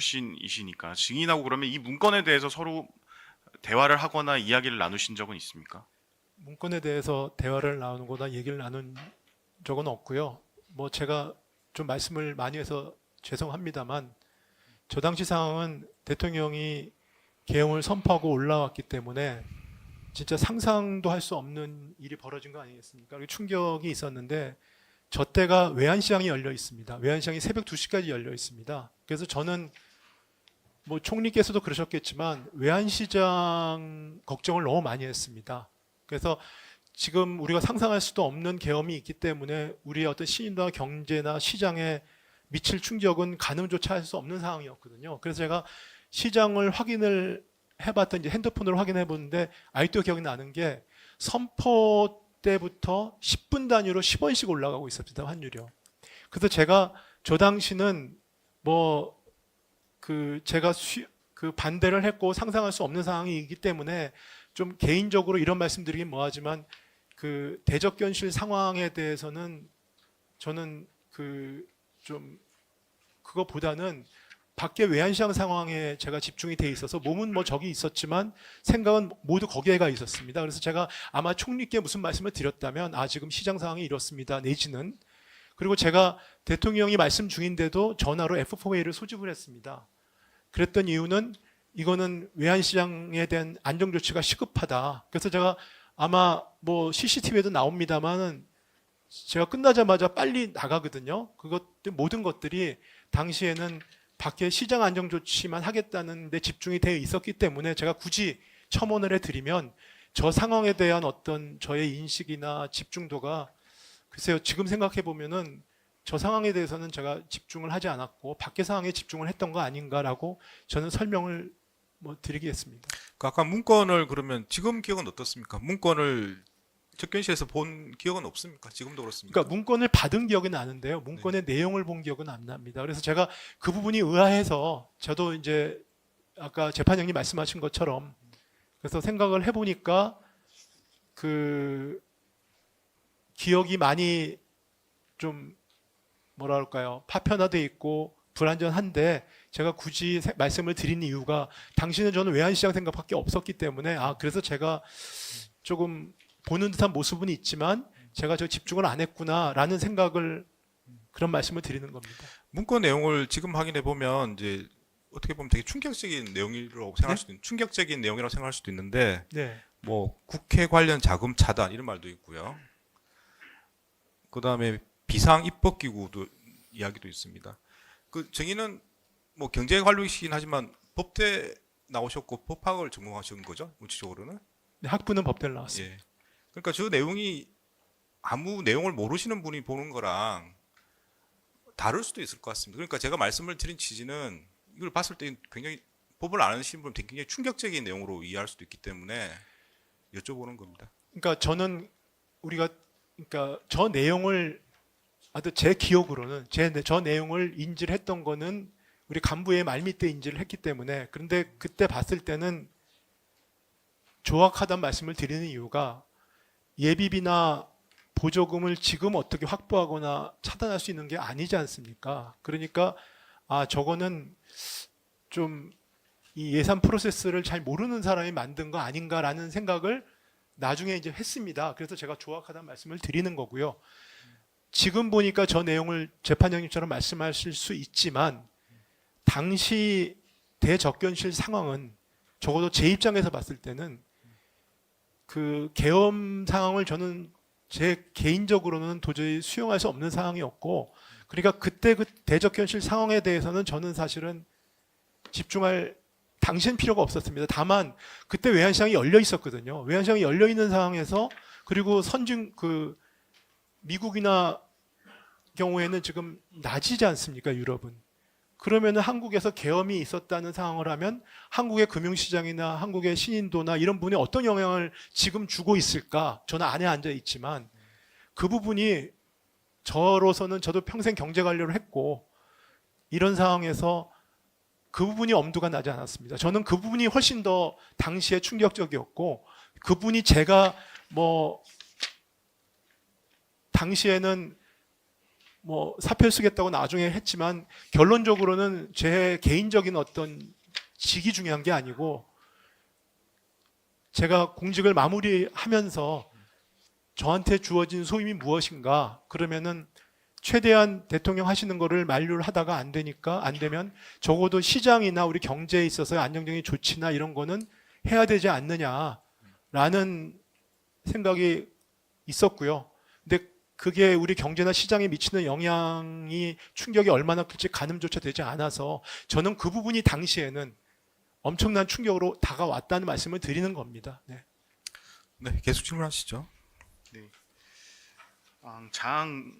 출신이시니까 증인하고 그러면 이 문건에 대해서 서로 대화를 하거나 이야기를 나누신 적은 있습니까? 문건에 대해서 대화를 나누거나 얘기를 나눈 적은 없고요. 뭐 제가 좀 말씀을 많이 해서 죄송합니다만 저 당시 상황은 대통령이 계엄을 선포하고 올라왔기 때문에 진짜 상상도 할 수 없는 일이 벌어진 거 아니겠습니까? 그리고 충격이 있었는데 저 때가 외환시장이 열려 있습니다. 외환시장이 새벽 2시까지 열려 있습니다. 그래서 저는 뭐 총리께서도 그러셨겠지만 외환시장 걱정을 너무 많이 했습니다. 그래서 지금 우리가 상상할 수도 없는 계엄이 있기 때문에 우리의 어떤 시민과 경제나 시장에 미칠 충격은 가늠조차 할 수 없는 상황이었거든요. 그래서 제가 시장을 확인을 해봤던 이제 핸드폰으로 확인해 보는데 아직도 기억이 나는 게 선포 때부터 10분 단위로 10원씩 올라가고 있었습니다. 환율이요. 그래서 제가 저 당시는 뭐 제가 그 반대를 했고 상상할 수 없는 상황이기 때문에 좀 개인적으로 이런 말씀드리긴 뭐하지만 그 대적견실 상황에 대해서는 저는 좀 그거보다는 밖에 외환시장 상황에 제가 집중이 돼 있어서 몸은 뭐 저기 있었지만 생각은 모두 거기에 가 있었습니다. 그래서 제가 아마 총리께 무슨 말씀을 드렸다면 지금 시장 상황이 이렇습니다. 내지는 그리고 제가 대통령이 말씀 중인데도 전화로 F4A를 소집을 했습니다. 그랬던 이유는 이거는 외환시장에 대한 안정조치가 시급하다. 그래서 제가 아마 뭐 CCTV에도 나옵니다만은 제가 끝나자마자 빨리 나가거든요. 모든 것들이 당시에는 밖에 시장 안정조치만 하겠다는 데 집중이 되어 있었기 때문에 제가 굳이 첨언을 해드리면 저 상황에 대한 어떤 저의 인식이나 집중도가 글쎄요, 지금 생각해 보면은 저 상황에 대해서는 제가 집중을 하지 않았고 밖의 상황에 집중을 했던 거 아닌가라고 저는 설명을 뭐 드리겠습니다. 그 아까 문건을 그러면 지금 기억은 어떻습니까? 문건을 접견실에서 본 기억은 없습니까? 지금도 그렇습니까? 그러니까 문건을 받은 기억은 나는데요. 문건의 내용을 본 기억은 안 납니다. 그래서 제가 그 부분이 의아해서 저도 이제 아까 재판장님 말씀하신 것처럼 그래서 생각을 해보니까 그 기억이 많이 좀 뭐라 할까요? 파편화돼 있고 불완전한데 제가 굳이 말씀을 드린 이유가 당시는 저는 외환시장 생각밖에 없었기 때문에 그래서 제가 조금 보는 듯한 모습은 있지만 제가 저 집중을 안 했구나라는 생각을 그런 말씀을 드리는 겁니다. 문건 내용을 지금 확인해 보면 이제 어떻게 보면 되게 충격적인 내용이라고 생각할 수도 있는 충격적인 내용이라고 생각할 수도 있는데 네. 뭐 국회 관련 자금 차단 이런 말도 있고요. 그다음에 비상 입법기구도 이야기도 있습니다. 그 정의는 뭐 경제 관료이시긴 하지만 법대 나오셨고 법학을 전공하신 거죠? 우치적으로는? 네, 학부는 법대를 나왔습니다. 예. 그러니까 저 내용이 아무 내용을 모르시는 분이 보는 거랑 다를 수도 있을 것 같습니다. 그러니까 제가 말씀을 드린 취지는 이걸 봤을 때 굉장히 법을 안 아시는 분은 굉장히 충격적인 내용으로 이해할 수도 있기 때문에 여쭤보는 겁니다. 그러니까 저는 그러니까 저 내용을 제 기억으로는 저 내용을 인지를 했던 거는 우리 간부의 말밑에 인지를 했기 때문에 그런데 그때 봤을 때는 조악하다는 말씀을 드리는 이유가 예비비나 보조금을 지금 어떻게 확보하거나 차단할 수 있는 게 아니지 않습니까? 그러니까 저거는 좀 이 예산 프로세스를 잘 모르는 사람이 만든 거 아닌가라는 생각을 나중에 이제 했습니다. 그래서 제가 조악하다는 말씀을 드리는 거고요. 지금 보니까 저 내용을 재판장님처럼 말씀하실 수 있지만 당시 대적견실 상황은 적어도 제 입장에서 봤을 때는 그 계엄 상황을 저는 제 개인적으로는 도저히 수용할 수 없는 상황이었고 그러니까 그때 그 대적견실 상황에 대해서는 저는 사실은 집중할 당시엔 필요가 없었습니다. 다만 그때 외환시장이 열려 있었거든요. 외환시장이 열려 있는 상황에서 그리고 미국이나 경우에는 지금 낮이지 않습니까? 유럽은. 그러면은 한국에서 계엄이 있었다는 상황을 하면 한국의 금융시장이나 한국의 신인도나 이런 부분에 어떤 영향을 지금 주고 있을까? 저는 안에 앉아 있지만 그 부분이 저로서는 저도 평생 경제관료를 했고 이런 상황에서 그 부분이 엄두가 나지 않았습니다. 저는 그 부분이 훨씬 더 당시에 충격적이었고 그 부분이 제가 뭐 당시에는 뭐 사표 쓰겠다고 나중에 했지만 결론적으로는 제 개인적인 어떤 직이 중요한 게 아니고 제가 공직을 마무리하면서 저한테 주어진 소임이 무엇인가 그러면은 최대한 대통령 하시는 거를 만류를 하다가 안 되니까 안 되면 적어도 시장이나 우리 경제에 있어서 안정적인 조치나 이런 거는 해야 되지 않느냐라는 생각이 있었고요. 근데 그게 우리 경제나 시장에 미치는 영향이 충격이 얼마나 클지 가늠조차 되지 않아서 저는 그 부분이 당시에는 엄청난 충격으로 다가왔다는 말씀을 드리는 겁니다. 네. 네, 계속 질문하시죠. 장